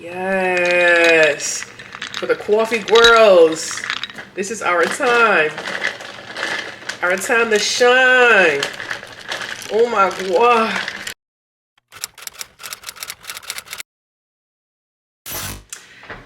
Yes. For the coffee girls, this is our time. Our time to shine. Oh my God.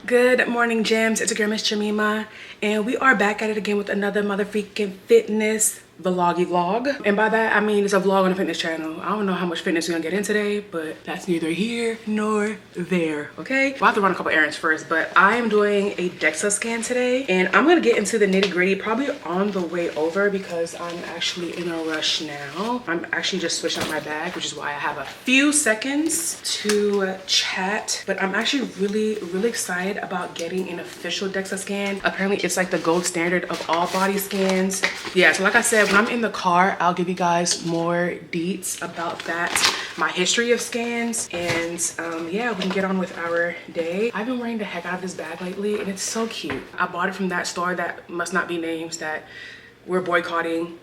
Good morning, gems. It's your girl, Miss Jemima, and we are back at it again with another motherfucking fitness vloggy vlog. And by that, I mean it's a vlog on a fitness channel. I don't know how much fitness we're gonna get in today, but that's neither here nor there, okay? We'll have to run a couple errands first, but I am doing a DEXA scan today, and I'm gonna get into the nitty gritty probably on the way over because I'm actually in a rush now. I'm actually just switching out my bag, which is why I have a few seconds to chat, but I'm actually really excited about getting an official DEXA scan. Apparently it's like the gold standard of all body scans. Yeah, so like I said, when I'm in the car, I'll give you guys more deets about that, my history of scans, and yeah, we can get on with our day. I've been wearing the heck out of this bag lately, and it's so cute. I bought it from that store that must not be names that we're boycotting.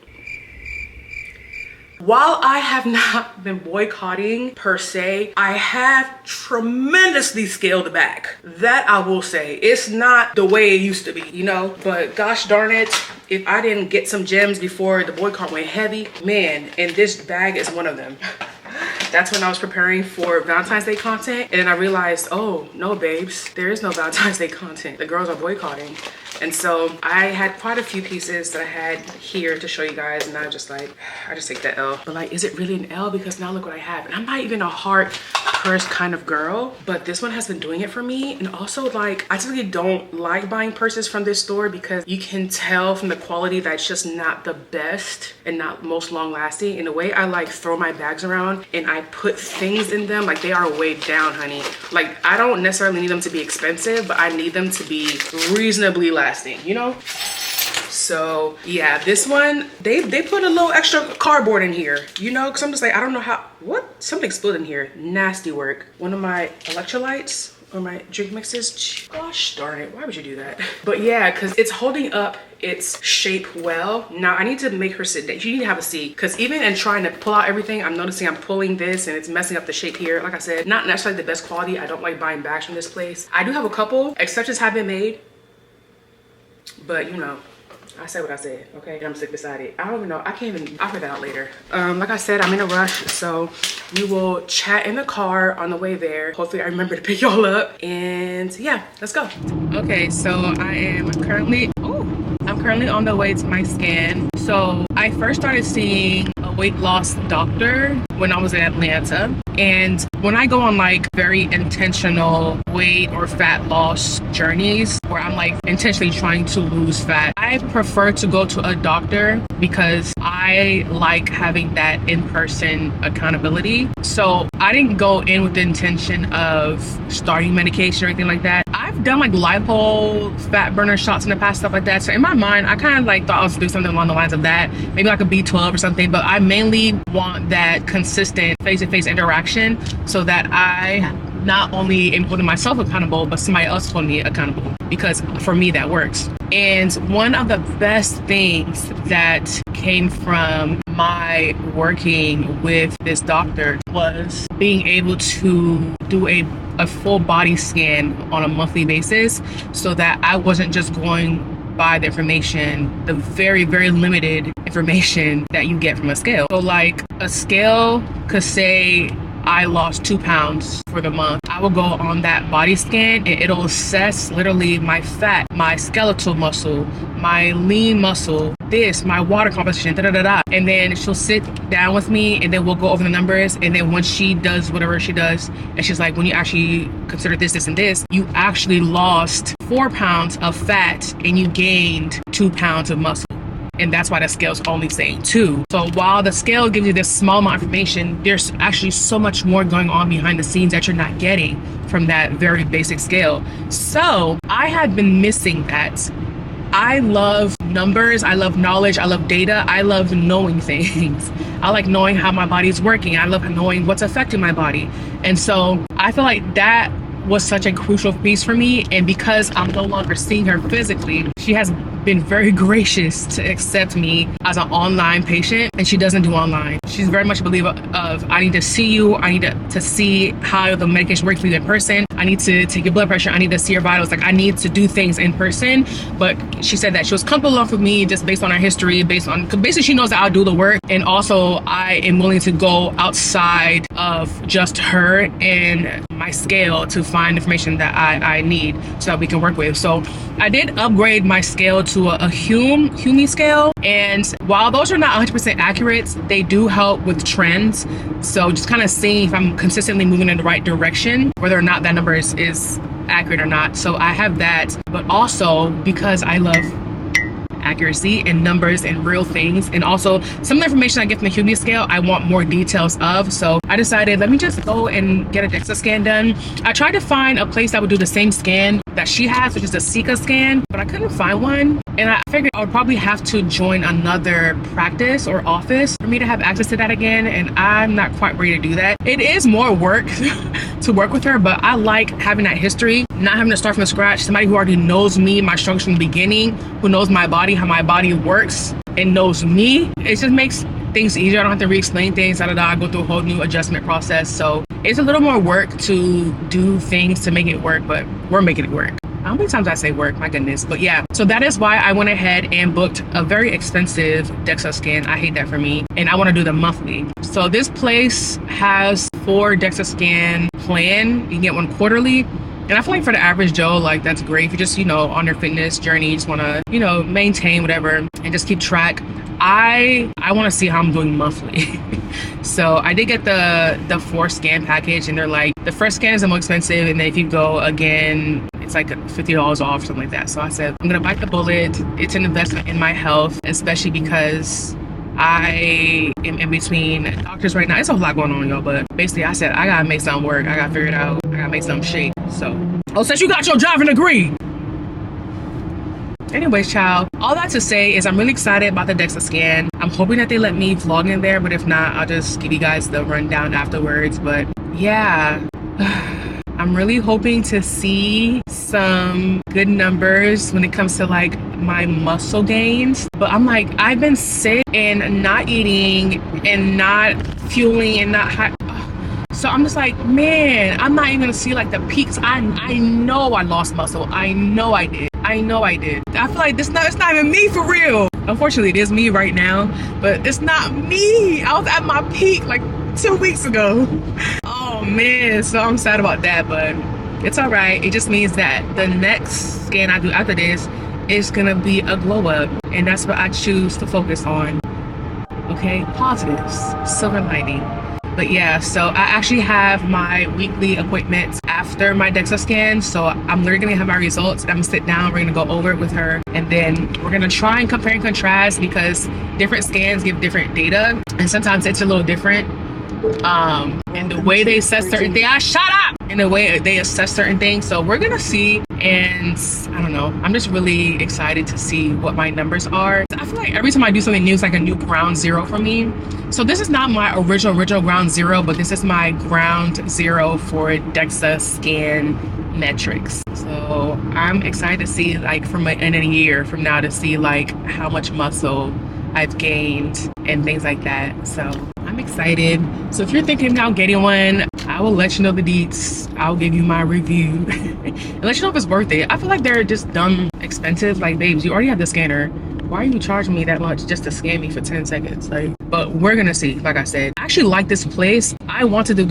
While I have not been boycotting per se, I have tremendously scaled back. That I will say. It's not the way it used to be, you know? But gosh darn it, if I didn't get some gems before the boycott went heavy, man, and this bag is one of them. That's when I was preparing for Valentine's Day content, and then I realized, oh no babes, there is no Valentine's Day content. The girls are boycotting. And so I had quite a few pieces that I had here to show you guys, and I just take that L. But like, is it really an L? Because now look what I have. And I'm not even a heart purse kind of girl, but this one has been doing it for me. And also, like, I typically don't like buying purses from this store because you can tell from the quality that it's just not the best and not most long lasting. And the way I like throw my bags around and I put things in them, like they are weighed down, honey. Like, I don't necessarily need them to be expensive, but I need them to be reasonably lasting, you know? So yeah, this one, they put a little extra cardboard in here, you know, because I'm just like, I don't know how, what? Something exploded in here. Nasty work. One of my electrolytes or my drink mixes, gosh darn it, why would you do that? But yeah, because it's holding up its shape well. Now I need to make her sit down. You need to have a seat, because even in trying to pull out everything, I'm noticing I'm pulling this and it's messing up the shape here. Like I said, not necessarily the best quality. I don't like buying bags from this place. I do have a couple exceptions have been made, but you know, I said what I said, okay? And I'm sick beside it. I don't even know, I'll figure that out later. Like I said, I'm in a rush, so we will chat in the car on the way there. Hopefully I remember to pick y'all up, and yeah, let's go. Okay, so I'm currently on the way to my scan. So I first started seeing a weight loss doctor when I was in Atlanta. And when I go on like very intentional weight or fat loss journeys where I'm like intentionally trying to lose fat, I prefer to go to a doctor because I like having that in-person accountability. So I didn't go in with the intention of starting medication or anything like that. I've done like lipo fat burner shots in the past, stuff like that. So in my mind, I kind of like thought I was doing something along the lines of that, maybe like a B12 or something, but I mainly want that consistent face-to-face interaction so that I not only am holding myself accountable, but somebody else holding me accountable, because for me that works. And one of the best things that came from my working with this doctor was being able to do a full body scan on a monthly basis, so that I wasn't just going by the information, the very limited information that you get from a scale. So like a scale could say I lost 2 pounds for the month. I will go on that body scan and it'll assess literally my fat, my skeletal muscle, my lean muscle, my water composition, and then she'll sit down with me and then we'll go over the numbers. And then once she does whatever she does, and she's like, when you actually consider this and this, you actually lost 4 pounds of fat and you gained 2 pounds of muscle. And that's why the scale's only saying 2. So while the scale gives you this small amount of information, there's actually so much more going on behind the scenes that you're not getting from that very basic scale. So I had been missing that. I love numbers, I love knowledge, I love data, I love knowing things. I like knowing how my body's working. I love knowing what's affecting my body. And so I feel like that was such a crucial piece for me. And because I'm no longer seeing her physically, she has been very gracious to accept me as an online patient, and she doesn't do online. She's very much a believer of, I need to see you, I need to see how the medication works for you in person. I need to take your blood pressure, I need to see your vitals, like I need to do things in person. But she said that she was comfortable enough with me just based on our history, cause basically she knows that I'll do the work, and also I am willing to go outside of just her and my scale to find information that I need so that we can work with. So I did upgrade my scale to a Hume scale, and while those are not 100% accurate, they do help with trends. So just kind of seeing if I'm consistently moving in the right direction, whether or not that number is accurate or not. So I have that, but also because I love accuracy and numbers and real things, and also some of the information I get from the Hume scale I want more details of. So I decided, let me just go and get a DEXA scan done. I tried to find a place that would do the same scan that she has, which is a Sika scan, but I couldn't find one, and I figured I would probably have to join another practice or office for me to have access to that again, and I'm not quite ready to do that. It is more work to work with her, but I like having that history, not having to start from scratch. Somebody who already knows me, my struggles from the beginning, who knows my body, how my body works, and knows me. It just makes things easier. I don't have to re-explain things, I go through a whole new adjustment process. So it's a little more work to do things to make it work, but we're making it work. How many times I say work, my goodness. But yeah, so that is why I went ahead and booked a very expensive DEXA scan. I hate that for me, and I want to do the monthly. So this place has 4 DEXA scan plan. You can get one quarterly. And I feel like for the average Joe, like that's great. If you just, on your fitness journey, you just want to, maintain whatever and just keep track. I want to see how I'm doing monthly. So I did get the 4 scan package, and they're like, the first scan is the most expensive, and then if you go again, it's like $50 off, something like that. So I said, I'm gonna bite the bullet. It's an investment in my health, especially because I am in between doctors right now. It's a lot going on, y'all, but basically I said, I gotta make something work. I gotta figure it out. I gotta make something shake. So, since you got your driving degree. Anyways, child, all that to say is I'm really excited about the DEXA scan. I'm hoping that they let me vlog in there, but if not, I'll just give you guys the rundown afterwards. But yeah, I'm really hoping to see some good numbers when it comes to like my muscle gains. But I'm like, I've been sick and not eating and not fueling and not high. So I'm just like, man, I'm not even gonna see like the peaks. I know I lost muscle. I know I did. I feel like it's not even me for real. Unfortunately, it is me right now, but it's not me. I was at my peak like 2 weeks ago. Oh man, so I'm sad about that, but it's all right. It just means that the next scan I do after this is gonna be a glow up, and that's what I choose to focus on. Okay, positives, silver lining. But yeah, so I actually have my weekly appointments after my DEXA scan. So I'm literally gonna have my results. I'm gonna sit down, we're gonna go over it with her. And then we're gonna try and compare and contrast, because different scans give different data. And sometimes it's a little different. In the way they assess certain things. Shut up! In the way they assess certain things. So we're gonna see, and I don't know. I'm just really excited to see what my numbers are. I feel like every time I do something new, it's like a new ground zero for me. So this is not my original ground zero, but this is my ground zero for DEXA scan metrics. So I'm excited to see, like, in a year from now, to see like how much muscle I've gained and things like that. So I'm excited. So if you're thinking about getting one, I will let you know the deets. I'll give you my review and let you know if it's worth it. I feel like they're just dumb expensive. Like, babes, you already have the scanner. Why are you charging me that much just to scan me for 10 seconds? Like, but we're gonna see. Like I said, I actually like this place. I wanted to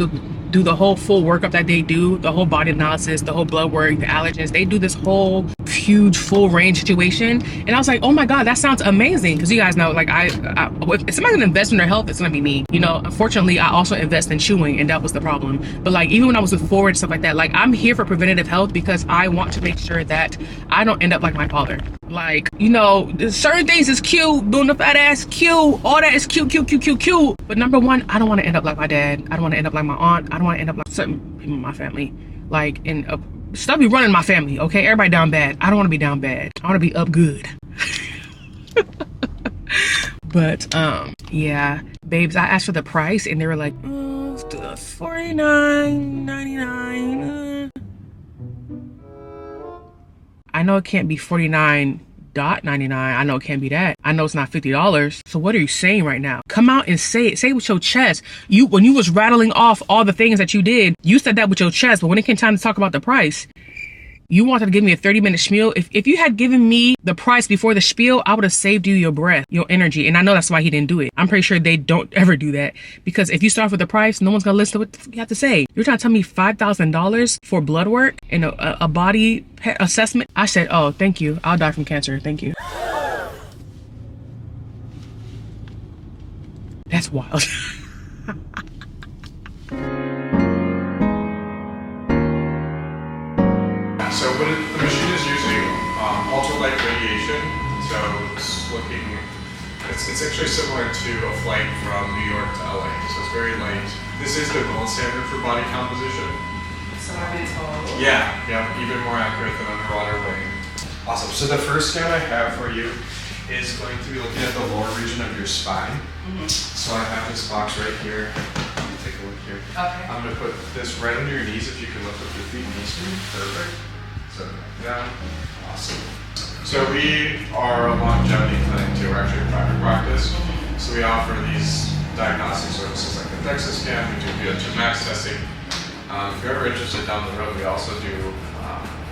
do the whole full workup that they do, the whole body analysis, the whole blood work, the allergens. They do this whole huge full range situation, and I was like, oh my god, that sounds amazing. Because you guys know, like, if somebody's gonna invest in their health, it's gonna be me. Unfortunately, I also invest in chewing, and that was the problem. But like, even when I was with Forward and stuff like that, like, I'm here for preventative health because I want to make sure that I don't end up like my father. Like, certain things is cute, doing the fat ass cute, all that is cute. But number one, I don't want to end up like my dad. I don't want to end up like my aunt. I don't want to end up like certain people in my family. Like, stuff be running my family, okay? Everybody down bad. I don't want to be down bad. I want to be up good. But yeah, babes, I asked for the price and they were like, $49.99. I know it can't be $49 $49.99. I know it can't be that. I know it's not $50. So what are you saying right now? Come out and say it. Say it with your chest. When you was rattling off all the things that you did, you said that with your chest, but when it came time to talk about the price, you wanted to give me a 30-minute spiel. If you had given me the price before the spiel, I would have saved you your breath, your energy. And I know that's why he didn't do it. I'm pretty sure they don't ever do that. Because if you start with the price, no one's going to listen to what you have to say. You're trying to tell me $5,000 for blood work and a body assessment? I said, oh, thank you. I'll die from cancer. Thank you. That's wild. So what the machine is using ultralight radiation. So it's actually similar to a flight from New York to LA. So it's very light. This is the gold standard for body composition. So I've been told. Yeah, even more accurate than underwater weighing. Awesome. So the first scan I have for you is going to be looking at the lower region of your spine. So I have this box right here. Let me take a look here. Okay. I'm going to put this right under your knees. If you can lift up your feet and knees for me. Perfect. So down. Awesome. So we are a longevity clinic too. We're actually a private practice. So we offer these diagnostic services like the Dexascan. We do VO2 max testing. If you're ever interested down the road, we also do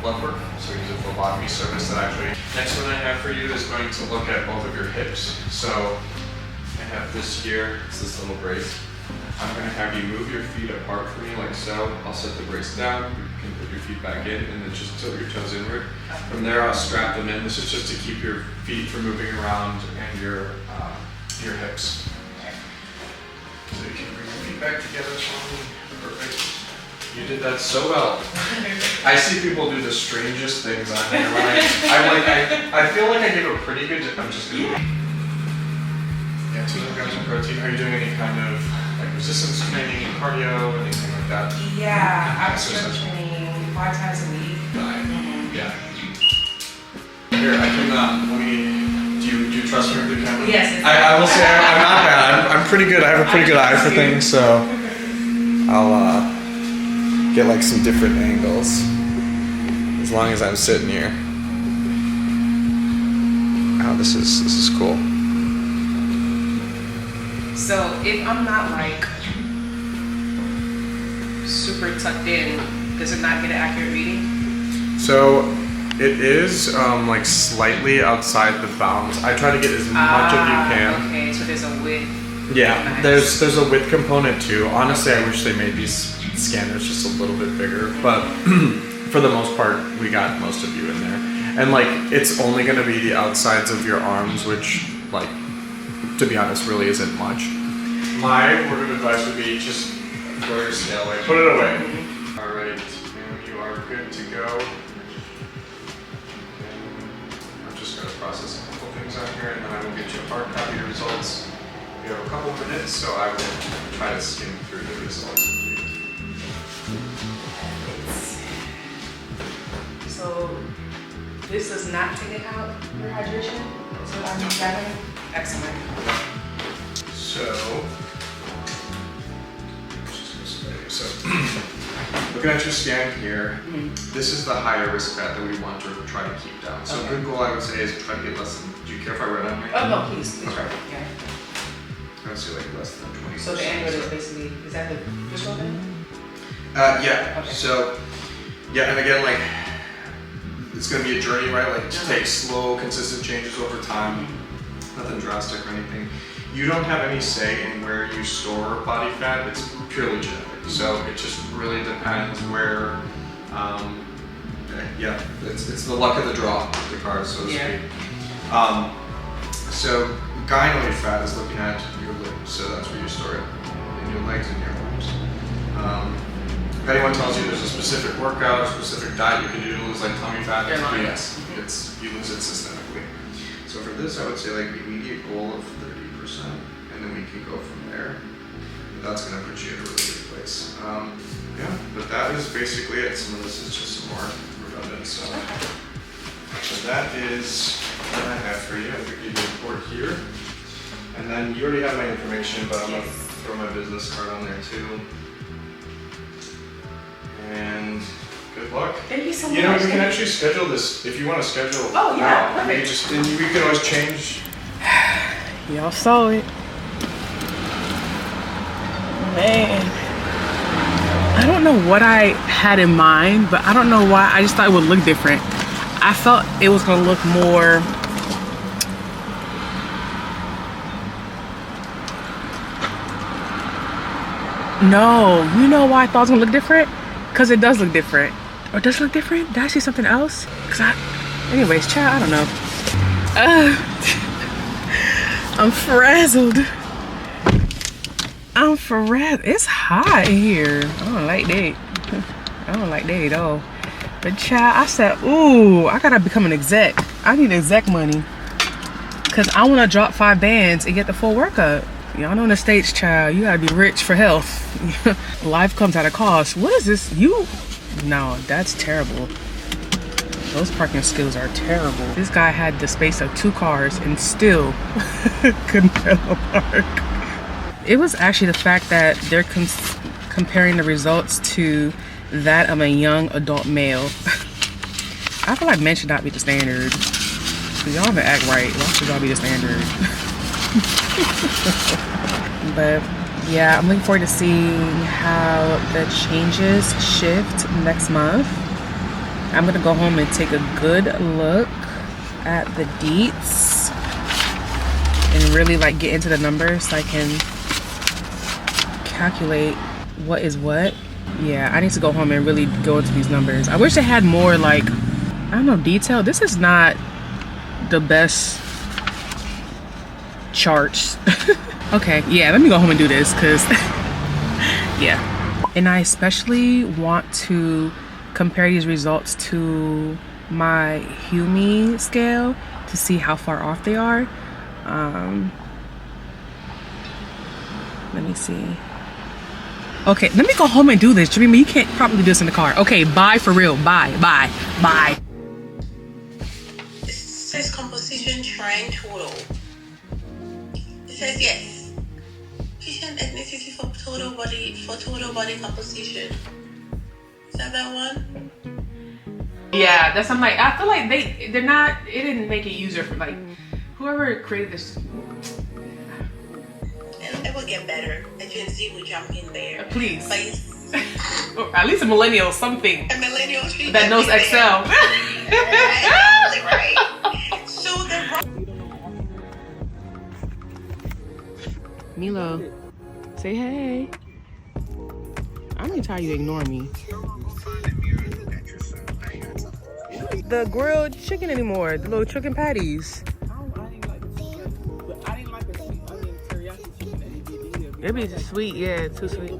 blood work. So we use a phlebotomy service that actually. Next one I have for you is going to look at both of your hips. So I have this here. It's this little brace. I'm going to have you move your feet apart from me like so. I'll set the brace down. You can put your feet back in and then just tilt your toes inward. From there, I'll strap them in. This is just to keep your feet from moving around and your hips. So you can bring your feet back together for me. Perfect. You did that so well. I see people do the strangest things on there. I feel like I gave a pretty good. I'm just gonna. Yeah, 200 grams of protein. Are you doing any kind of like resistance training, cardio, anything like that? Yeah, I'm strength training 5 times a week. Yeah. Here, I can. Let me. Do you trust me with the camera? Yes. I will say I'm not bad. I'm pretty good. I have a pretty good eye for things, so I'll get like some different angles as long as I'm sitting here. Oh, this is cool. So if I'm not like super tucked in, does it not get an accurate reading? So it is like slightly outside the bounds. I try to get as much as you can. Okay, so there's a width. Yeah, there's a width component too. Honestly, I wish they made these scanners just a little bit bigger, but for the most part, we got most of you in there. And like, it's only going to be the outsides of your arms, which, like, to be honest, really isn't much. My word of advice would be just throw your scale away. Put it away. All right, and you are good to go. And I'm just going to process a couple things on here, and then I will get you a hard copy of your results. We have a couple minutes, so I will try to skim through the results. So this does not take it out your hydration? So I'm gathering? Excellent. So looking at your scan here, this is the higher risk fat that we want to try to keep down. So a good goal I would say is try to get less than, do you care if I write on here? Oh no, please Okay. write. Yeah. I would say like less than 20%. So the annual is basically, is that the this one then? Yeah, Okay. so, yeah, and again, like, it's going to be a journey, right? Like, to take slow, consistent changes over time, nothing drastic or anything. You don't have any say in where you store body fat, it's purely genetic. So it just really depends where, yeah, it's the luck of the draw, the card, so to speak. So gynoid fat is looking at your limbs, so that's where you store it, in your legs and your arms. If anyone tells you there's a specific workout or specific diet you can do to lose like tummy fat, yes, you lose it systemically. So for this, I would say like immediate goal of 30%, and then we can go from there. That's going to put you in a really good place. Yeah, but that is basically it. Some of this is just some more redundant stuff. So that is what I have for you. I'm going to give you a report here. And then you already have my information, but I'm going to throw my business card on there too. And Good luck. Thank you so much. You know, we can actually schedule this if you want to schedule. Oh yeah, perfect. We can always change. Y'all saw it. Man. I don't know what I had in mind, but I don't know why. I just thought it would look different. I felt it was gonna look more no, you know why I thought it was gonna look different? Because it does look different. Or does it look different? Did I see something else? Anyways, child, I don't know. I'm frazzled. I'm frazzled. It's hot in here. I don't like that. I don't like that at all. But child, I said, ooh, I gotta become an exec. I need exec money. Cause I wanna drop 5 bands and get the full workup. Y'all know in the States, child, you gotta be rich for health. Life comes at a cost. What is this? No, that's terrible. Those parking skills are terrible. This guy had the space of 2 cars and still couldn't parallel park. It was actually the fact that they're comparing the results to that of a young adult male. I feel like men should not be the standard. Y'all even act right. Why should y'all be the standard? But yeah, I'm looking forward to seeing how the changes shift next month. I'm gonna go home and take a good look at the deets and really like get into the numbers so I can calculate what is what. Yeah, I need to go home and really go into these numbers. I wish they had more like, I don't know, detail. This is not the best charts. Okay, yeah, let me go home and do this because yeah. And I especially want to compare these results to my Hume scale to see how far off they are. Let me see. Okay, let me go home and do this. Jemima, you can't probably do this in the car. Okay, bye for real. Bye. It says composition trying total. It says yes. Patient ethnicity for total body composition. Is that one? Yeah, that's I'm like, I feel like they're not, it didn't make it user for like whoever created this. It will get better. A Gen Z will jump in there. Please. Or at least a millennial, something. A millennial that knows Excel. Right. So Milo, say hey. I'm gonna tell you to ignore me. The grilled chicken anymore, the little chicken patties. It'd be sweet, yeah, too sweet.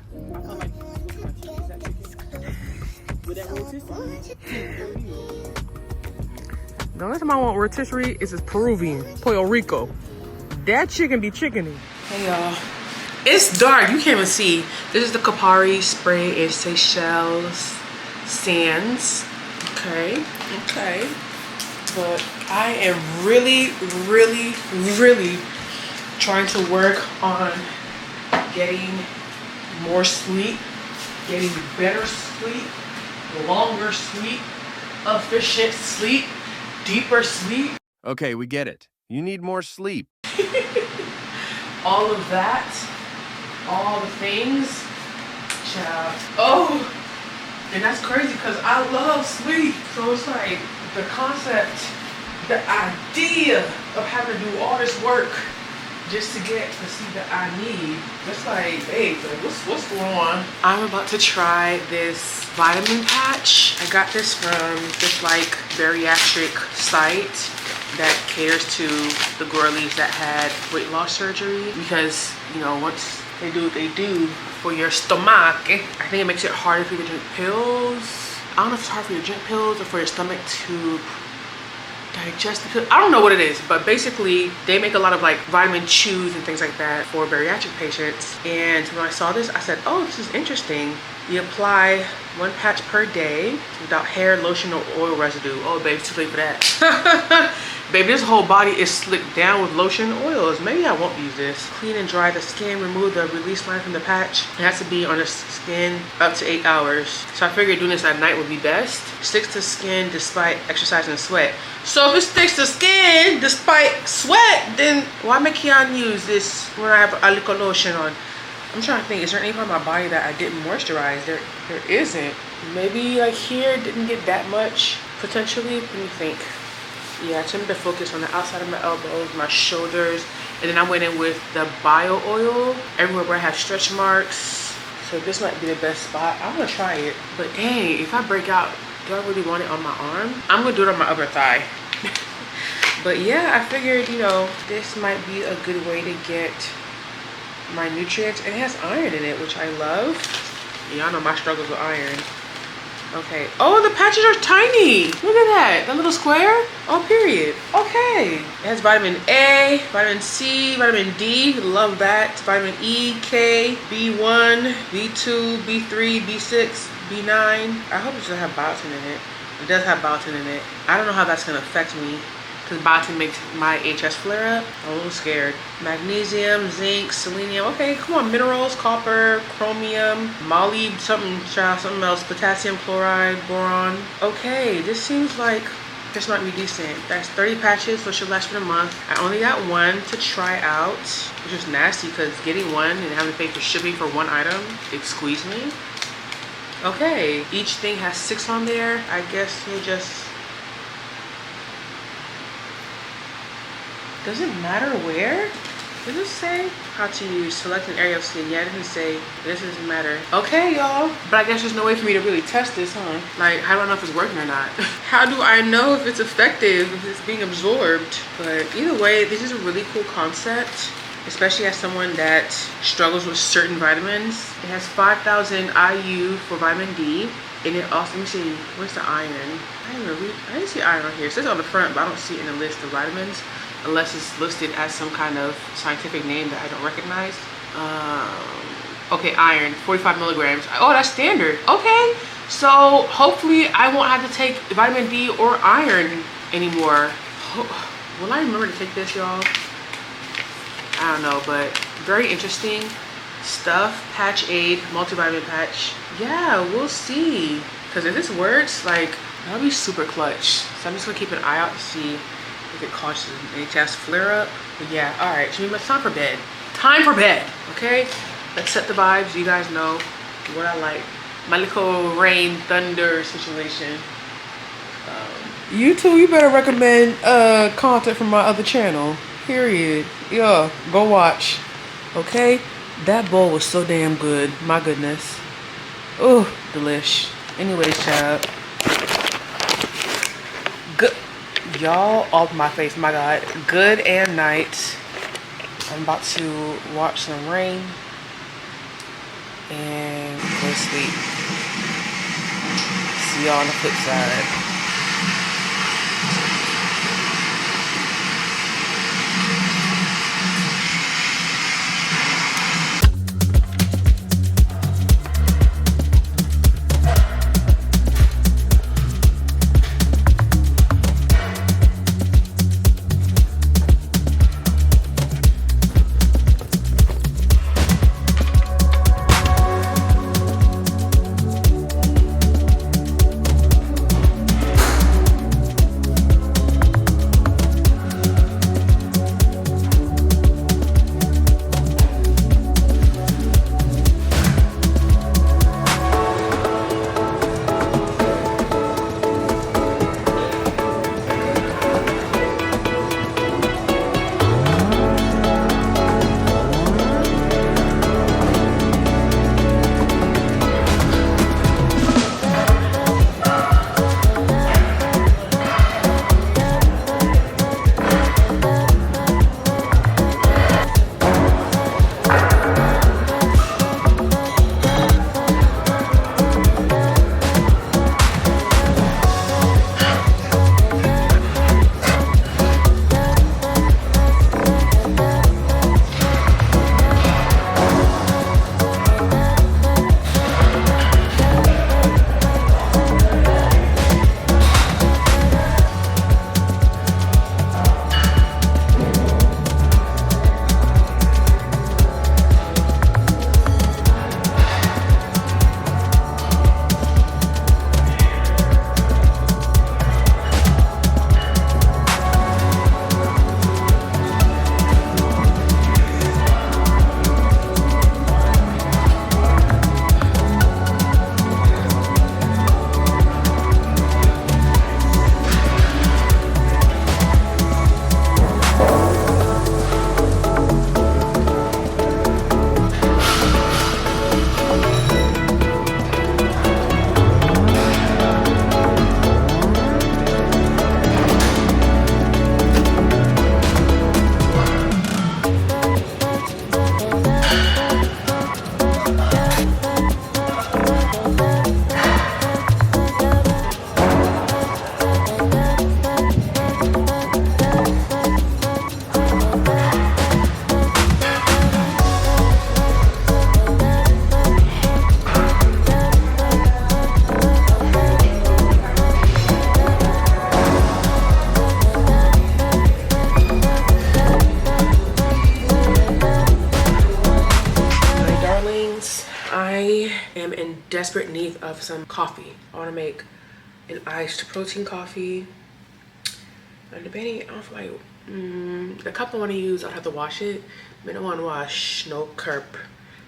The only time I want rotisserie is Peruvian, Puerto Rico. That chicken be chickeny. Hey y'all, it's dark, you can't even see. This is the Kapari spray and Seychelles sands. Okay. But I am really trying to work on getting more sleep, getting better sleep, longer sleep, efficient sleep, deeper sleep. Okay, we get it. You need more sleep. All of that, all the things, child. Oh, and that's crazy because I love sleep. So it's like the concept, the idea of having to do all this work just to get the sleep that I need. It's like, hey, what's going on? I'm about to try this vitamin patch. I got this from this like bariatric site that caters to the girlies that had weight loss surgery, because you know once they do what they do for your stomach, I think it makes it harder for you to drink pills. I don't know if it's hard for you to drink pills or for your stomach to digest the pill. I don't know what it is, but basically they make a lot of like vitamin chews and things like that for bariatric patients. And when I saw this, I said, oh, this is interesting. You apply 1 patch per day without hair, lotion, or oil residue. Oh, baby, it's too late for that. Baby, this whole body is slicked down with lotion and oils. Maybe I won't use this. Clean and dry the skin. Remove the release line from the patch. It has to be on the skin up to 8 hours. So I figured doing this at night would be best. Sticks to skin despite exercise and sweat. So if it sticks to skin despite sweat, then why make Keon use this when I have a liquid lotion on? I'm trying to think, is there any part of my body that I didn't moisturize? There isn't. Maybe like here, didn't get that much, potentially. Let me think. Yeah, I tended to focus on the outside of my elbows, my shoulders, and then I went in with the bio oil everywhere where I have stretch marks. So this might be the best spot. I'm gonna try it. But dang, if I break out, do I really want it on my arm? I'm gonna do it on my upper thigh. But yeah, I figured, you know, this might be a good way to get my nutrients. It has iron in it, which I love. Y'all know my struggles with iron. Okay. Oh, the patches are tiny. Look at that. That little square. Oh, period. Okay. It has vitamin A, vitamin C, vitamin D. Love that. Vitamin E, K, B1, B2, B3, B6, B9. I hope it doesn't have biotin in it. It does have biotin in it. I don't know how that's going to affect me, because biotin makes my HS flare up. I'm a little scared. Magnesium, zinc, selenium. Okay, come on. Minerals, copper, chromium, moly, something else, potassium chloride, boron. Okay, this seems like this might be decent. That's 30 patches, so it should last for a month. I only got 1 to try out, which is nasty because getting 1 and having to pay for shipping for 1 item, it squeezed me. Okay, each thing has 6 on there. I guess we'll just... Does it matter where? Does it say how to use? Select an area of skin. Yeah, it doesn't say. This doesn't matter. Okay, y'all. But I guess there's no way for me to really test this, huh? Like, how do I know if it's working or not? How do I know if it's effective, if it's being absorbed? But either way, this is a really cool concept, especially as someone that struggles with certain vitamins. It has 5,000 IU for vitamin D. And it also, let me see, where's the iron? I didn't see iron on here. It says on the front, but I don't see it in the list of vitamins, unless it's listed as some kind of scientific name that I don't recognize. Okay, iron, 45 milligrams. Oh, that's standard. Okay, so hopefully I won't have to take vitamin D or iron anymore. Will I remember to take this, y'all? I don't know, but very interesting stuff. Patch aid, multivitamin patch. Yeah, we'll see. Because if this works, like, that'll be super clutch. So I'm just gonna keep an eye out to see if it causes an HS flare up. But yeah, all right, so it's time for bed. Time for bed, okay? Let's set the vibes. You guys know what I like. My little rain, thunder situation. You too, you better recommend content from my other channel. Period. Yeah, go watch. Okay? That bowl was so damn good. My goodness. Oh, delish. Anyways, child. Good. Y'all off my face, my God. Good and night. I'm about to watch some rain and go to sleep. See y'all on the flip side. desperate need of some coffee. I want to make an iced protein coffee. I'm debating, I don't feel like, the cup I want to use, I'll have to wash it. I don't want to wash, no curb.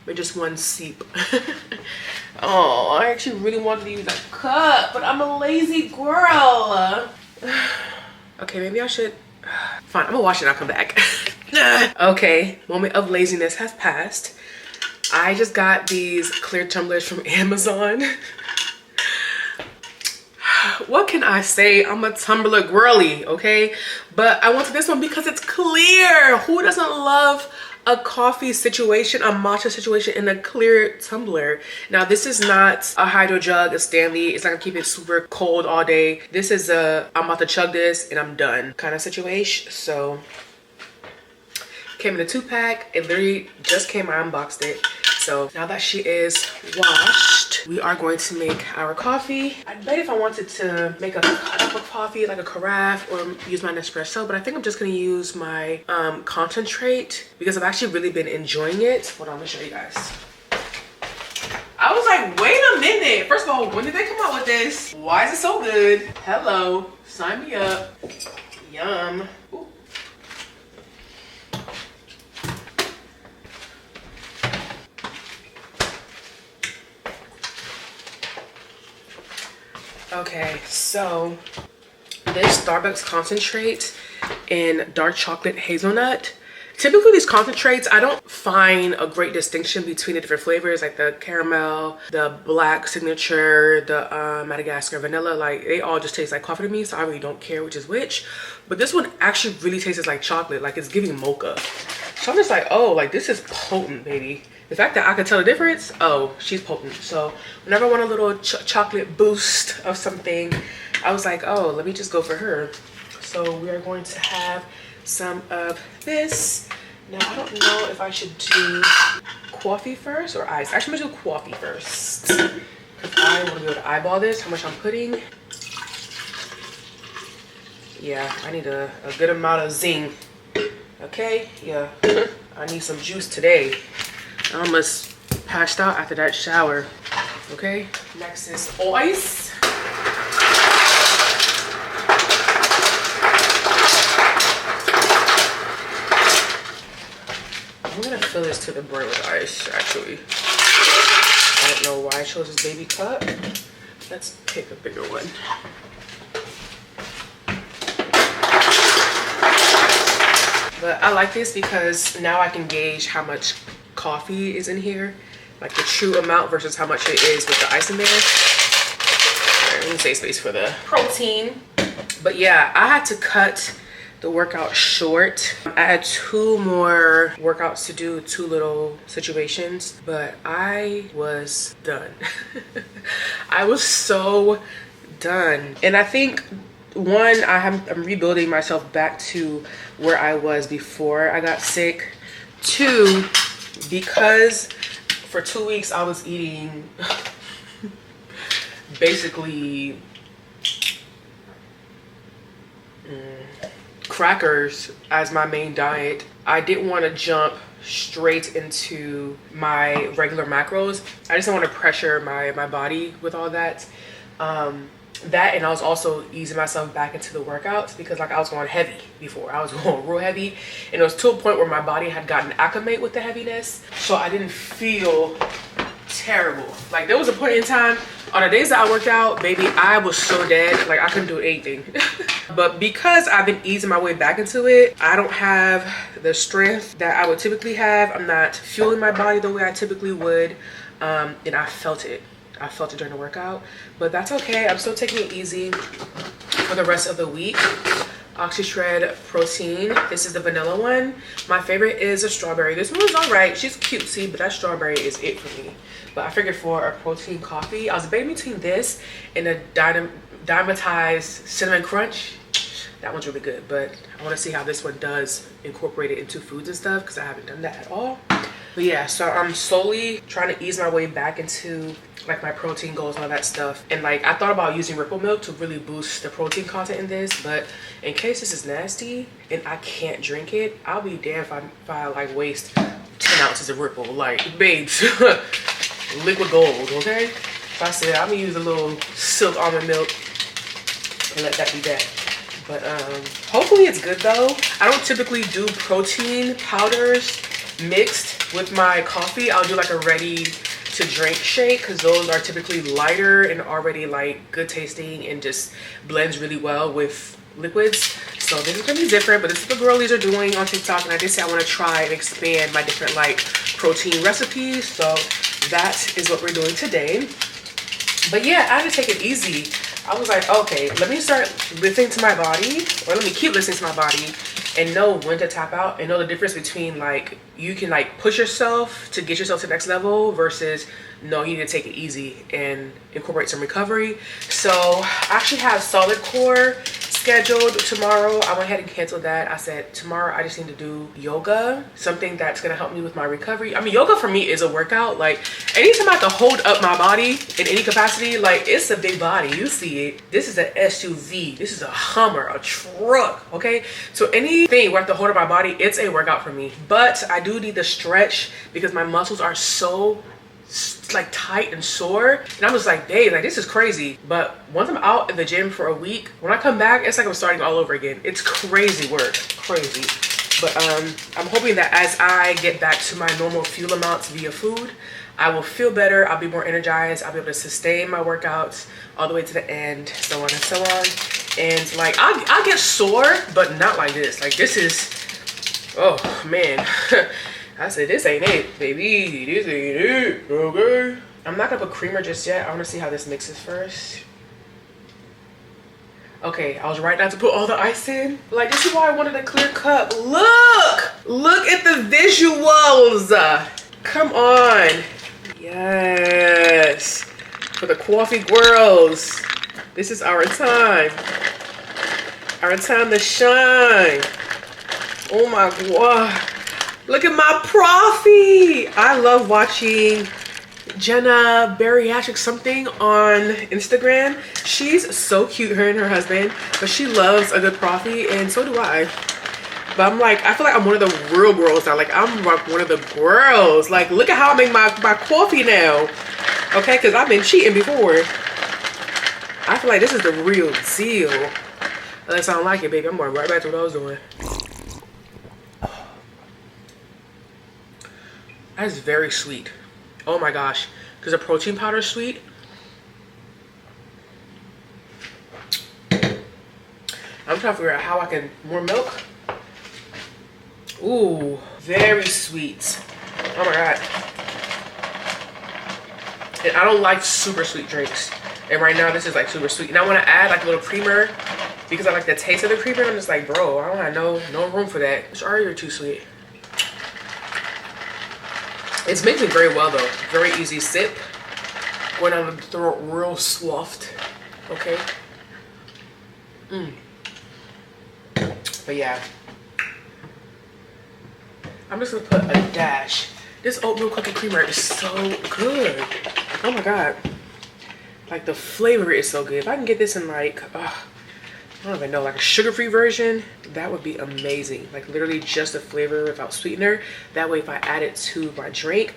Maybe just one sip. Oh, I actually really wanted to use that cup, but I'm a lazy girl. Okay, maybe I should, fine, I'm gonna wash it and I'll come back. Okay, moment of laziness has passed. I just got these clear tumblers from Amazon. What can I say? I'm a tumbler girly, okay? But I wanted this one because it's clear. Who doesn't love a coffee situation, a matcha situation in a clear tumbler? Now, this is not a hydro jug, a Stanley. It's not gonna keep it super cold all day. This is a, I'm about to chug this and I'm done kind of situation. So, came in a 2-pack. It literally just came, I unboxed it. So now that she is washed, we are going to make our coffee. I bet if I wanted to make a cup of coffee, like a carafe, or use my Nespresso, but I think I'm just gonna use my concentrate because I've actually really been enjoying it. Hold on, let me show you guys. I was like, wait a minute. First of all, when did they come out with this? Why is it so good? Hello, sign me up. Yum. Ooh. Okay, so this Starbucks concentrate in dark chocolate hazelnut. Typically these concentrates, I don't find a great distinction between the different flavors, like the caramel, the black signature, the Madagascar vanilla. Like, they all just taste like coffee to me, so I really don't care which is which. But this one actually really tastes like chocolate, like it's giving mocha. So I'm just like, oh, like this is potent, baby. The fact that I can tell the difference, oh, she's potent. So whenever I want a little chocolate boost of something, I was like, oh, let me just go for her. So we are going to have some of this. Now, I don't know if I should do coffee first or ice. Actually, I'm gonna do coffee first. Because I want to be able to eyeball this, how much I'm putting. Yeah, I need a good amount of zing. Okay, yeah, I need some juice today. I almost passed out after that shower. Okay, next is ice. I'm gonna fill this to the brim with ice, actually. I don't know why I chose this baby cup. Let's pick a bigger one. But I like this because now I can gauge how much coffee is in here, like the true amount versus how much it is with the ice in there. All right, let me save space for the protein. But yeah, I had to cut the workout short. I had 2 more workouts to do, 2 little situations, but I was done. I was so done. And I think, one, I'm rebuilding myself back to where I was before I got sick. 2, because for 2 weeks I was eating basically crackers as my main diet. I didn't want to jump straight into my regular macros. I just didn't want to pressure my body with all that. That, and I was also easing myself back into the workouts because, like, I was going heavy before. I was going real heavy, and it was to a point where my body had gotten acclimate with the heaviness, so I didn't feel terrible. Like, there was a point in time on the days that I worked out, baby, I was so dead, like I couldn't do anything. But because I've been easing my way back into it, I don't have the strength that I would typically have. I'm not fueling my body the way I typically would, and I felt it. I felt it during the workout, but that's okay. I'm still taking it easy for the rest of the week. OxyShred protein. This is the vanilla one. My favorite is a strawberry. This one was all right. She's cutesy, but that strawberry is it for me. But I figured for a protein coffee, I was debating between this and a Dynamitized cinnamon crunch. That one's really good, but I want to see how this one does incorporate it into foods and stuff because I haven't done that at all. But yeah, so I'm slowly trying to ease my way back into like my protein goals and all that stuff. And like, I thought about using Ripple milk to really boost the protein content in this, but in case this is nasty and I can't drink it, I'll be damned if I like waste 10 ounces of Ripple. Like, babes, liquid gold, okay? I said I'm gonna use a little silk almond milk and let that be that. But hopefully it's good though. I don't typically do protein powders mixed with my coffee. I'll do like a ready to drink shake because those are typically lighter and already like good tasting and just blends really well with liquids. So this is gonna be different, but this is what girlies are doing on TikTok, and I did say I want to try and expand my different like protein recipes. So that is what we're doing today. But yeah, I had to take it easy. I was like, okay, let me start listening to my body, or let me keep listening to my body and know when to tap out and know the difference between like you can like push yourself to get yourself to the next level versus no, you need to take it easy and incorporate some recovery. So I actually have solid core scheduled tomorrow. I went ahead and canceled that. I said tomorrow I just need to do yoga, something that's gonna help me with my recovery. I mean, yoga for me is a workout. Like anytime I have to hold up my body in any capacity, like it's a big body, you see it. This is an SUV, this is a Hummer, a truck, okay? So anything where I have to hold up my body, it's a workout for me. But I do need to stretch because my muscles are so like tight and sore, and I'm just like, babe, like this is crazy. But once I'm out in the gym for a week, when I come back, it's like I'm starting all over again. It's crazy work, crazy. But I'm hoping that as I get back to my normal fuel amounts via food, I will feel better, I'll be more energized, I'll be able to sustain my workouts all the way to the end, so on and so on. And like I'll get sore, but not like this. Like this is, oh man. I said, this ain't it, baby. This ain't it, okay? I'm not gonna put creamer just yet. I wanna see how this mixes first. Okay, I was right not to put all the ice in. Like, this is why I wanted a clear cup. Look at the visuals. Come on. Yes. For the coffee girls, this is our time. Our time to shine. Oh my God. Look at my profi. I love watching Jenna Bariatric something on Instagram. She's so cute, her and her husband, but she loves a good profi, and so do I. But I'm like, I feel like I'm one of the real girls now. Like I'm like one of the girls. Like look at how I make my coffee now. Okay, because I've been cheating before. I feel like this is the real deal. Unless I don't like it, baby, I'm going right back to what I was doing. That is very sweet. Oh my gosh. Because the protein powder is sweet. I'm trying to figure out how I can, more milk. Ooh, very sweet. Oh my God. And I don't like super sweet drinks. And right now this is like super sweet. And I want to add like a little creamer because I like the taste of the creamer. I'm just like, bro, I don't have no room for that. Sorry, you're too sweet. It's mixing very well though. Very easy sip. Going down the throat real soft. Okay. But yeah. I'm just gonna put a dash. This oatmeal cookie creamer is so good. Oh my God. Like the flavor is so good. If I can get this in like, I don't even know, like a sugar-free version, that would be amazing. Like literally just the flavor without sweetener. That way if I add it to my drink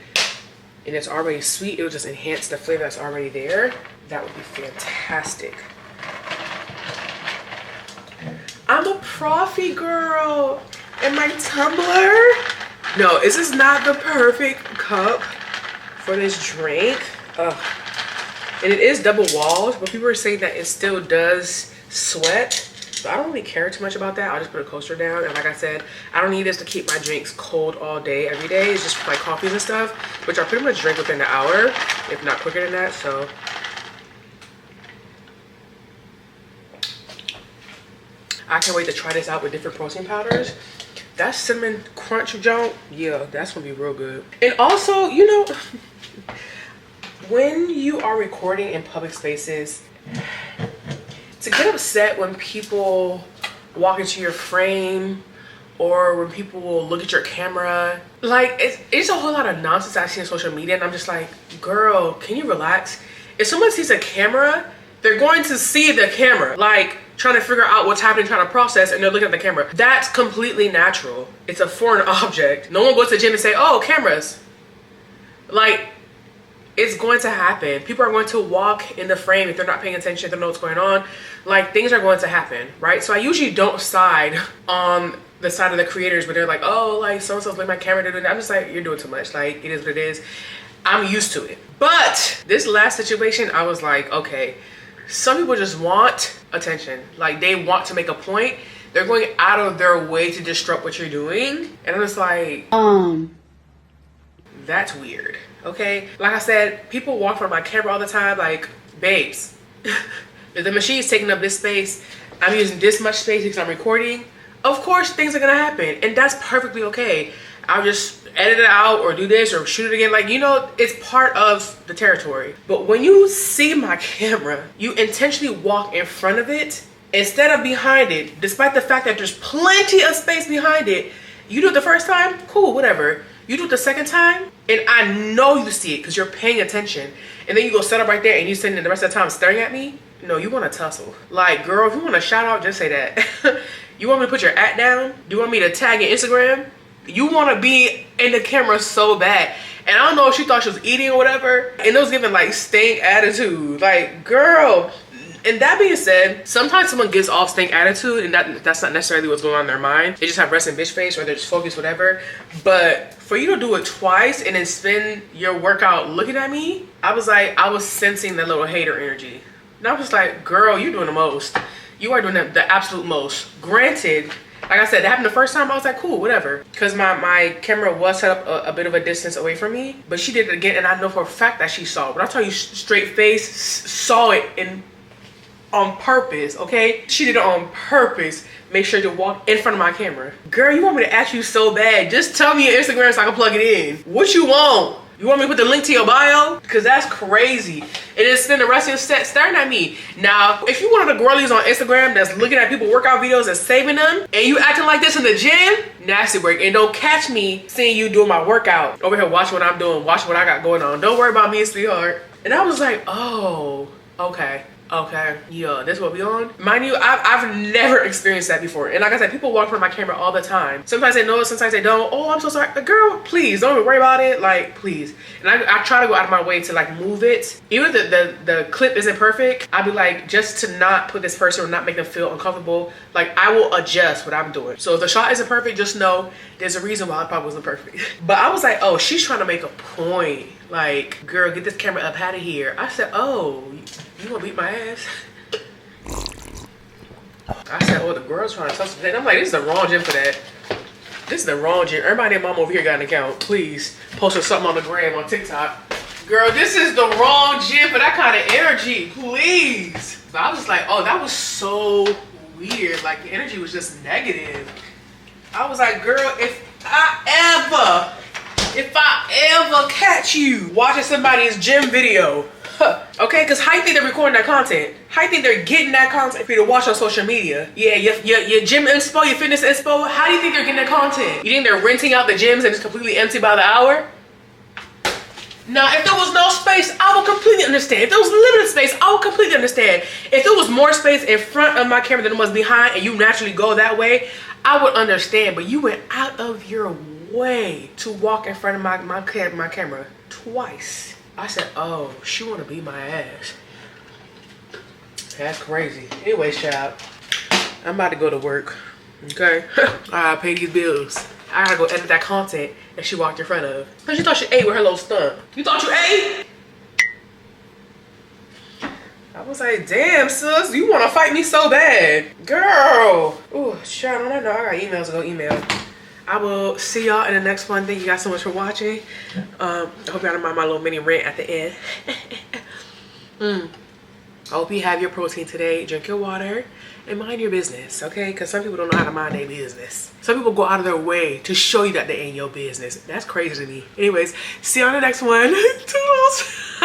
and it's already sweet, it will just enhance the flavor that's already there. That would be fantastic. I'm a profi girl. And my tumbler. No, this is not the perfect cup for this drink. Ugh. And it is double walled, but people are saying that it still does sweat. So I don't really care too much about that. I'll just put a coaster down. And like I said, I don't need this to keep my drinks cold all day, every day. It's just for my coffees and stuff, which I pretty much drink within an hour, if not quicker than that. So I can't wait to try this out with different protein powders. That cinnamon crunch junk, yeah, that's gonna be real good. And also, you know, when you are recording in public spaces, to get upset when people walk into your frame or when people will look at your camera, like it's a whole lot of nonsense I see on social media, and I'm just like, girl, can you relax? If someone sees a camera, they're going to see the camera, like trying to figure out what's happening, trying to process, and they're looking at the camera. That's completely natural. It's a foreign object. No one goes to the gym and say, oh, cameras. Like, it's going to happen. People are going to walk in the frame if they're not paying attention, if they don't know what's going on. Like, things are going to happen, right? So I usually don't side on the side of the creators where they're like, oh, like so-and-so's like my camera doing that. I'm just like, you're doing too much. Like, it is what it is. I'm used to it. But this last situation, I was like, okay, some people just want attention. Like, they want to make a point. They're going out of their way to disrupt what you're doing. And I'm just like, that's weird. Okay, like I said, people walk from my camera all the time. Like, babes, if the machine's taking up this space, I'm using this much space because I'm recording, of course things are gonna happen, and that's perfectly okay. I'll just edit it out or do this or shoot it again. Like, you know, it's part of the territory. But when you see my camera, you intentionally walk in front of it instead of behind it, despite the fact that there's plenty of space behind it. You do it the first time, cool, whatever. You do it the second time, and I know you see it because you're paying attention. And then you go set up right there and you sitting there the rest of the time staring at me. No, you want to tussle. Like, girl, if you want to shout out, just say that. You want me to put your at down? Do you want me to tag your Instagram? You want to be in the camera so bad. And I don't know if she thought she was eating or whatever. And it was giving like stank attitude. Like, girl. And that being said, sometimes someone gives off stank attitude and that's not necessarily what's going on in their mind. They just have resting bitch face or they're just focused, whatever. But for you to do it twice and then spend your workout looking at me, I was like, I was sensing that little hater energy. And I was like, girl, you're doing the most. You are doing the absolute most. Granted, like I said, that happened the first time. I was like, cool, whatever. Because my camera was set up a bit of a distance away from me. But she did it again, and I know for a fact that she saw it. But I'll tell you straight face, saw it on purpose, okay? She did it on purpose. Make sure to walk in front of my camera. Girl, you want me to ask you so bad. Just tell me your Instagram so I can plug it in. What you want? You want me to put the link to your bio? Because that's crazy. And then spend the rest of your set staring at me. Now, if you one of the girlies on Instagram that's looking at people workout videos and saving them, and you acting like this in the gym, nasty work. And don't catch me seeing you doing my workout. Over here watching what I'm doing, watching what I got going on. Don't worry about me, sweetheart. And I was like, oh, okay. Okay, yeah, this what we on? Mind you, I've never experienced that before. And like I said, people walk from my camera all the time. Sometimes they know, sometimes they don't. Oh, I'm so sorry. Girl, please, don't even worry about it. Like, please. And I try to go out of my way to like move it. Even if the clip isn't perfect, I'll be like, just to not put this person or not make them feel uncomfortable, like I will adjust what I'm doing. So if the shot isn't perfect, just know there's a reason why it probably wasn't perfect. But I was like, oh, she's trying to make a point. Like, girl, get this camera up out of here. I said, oh, you gonna beat my ass? I said, oh, the girl's trying to tussle today. I'm like, this is the wrong gym for that. This is the wrong gym. Everybody and mom over here got an account. Please post her something on the gram on TikTok. Girl, this is the wrong gym for that kind of energy. Please. But I was like, oh, that was so weird. Like, the energy was just negative. I was like, girl, if I ever catch you watching somebody's gym video, okay, because how you think they're recording that content? How you think they're getting that content for you to watch on social media? Yeah, your gym inspo, your fitness inspo, how do you think they're getting that content? You think they're renting out the gyms and it's completely empty by the hour? Now, if there was no space, I would completely understand. If there was limited space, I would completely understand. If there was more space in front of my camera than it was behind and you naturally go that way, I would understand. But you went out of your way to walk in front of my camera twice. I said, oh, she want to beat my ass. That's crazy. Anyways, child, I'm about to go to work, okay? I pay these bills. I gotta go edit that content that she walked in front of. Cause you thought she ate with her little stunt. You thought you ate? I was like, damn, sis, you want to fight me so bad. Girl. Ooh, child, on that note, I got emails to go email. I will see y'all in the next one. Thank you guys so much for watching. I hope y'all don't mind my little mini rant at the end. I hope you have your protein today. Drink your water and mind your business, okay? Because some people don't know how to mind their business. Some people go out of their way to show you that they ain't your business. That's crazy to me. Anyways, see you on the next one. Toodles.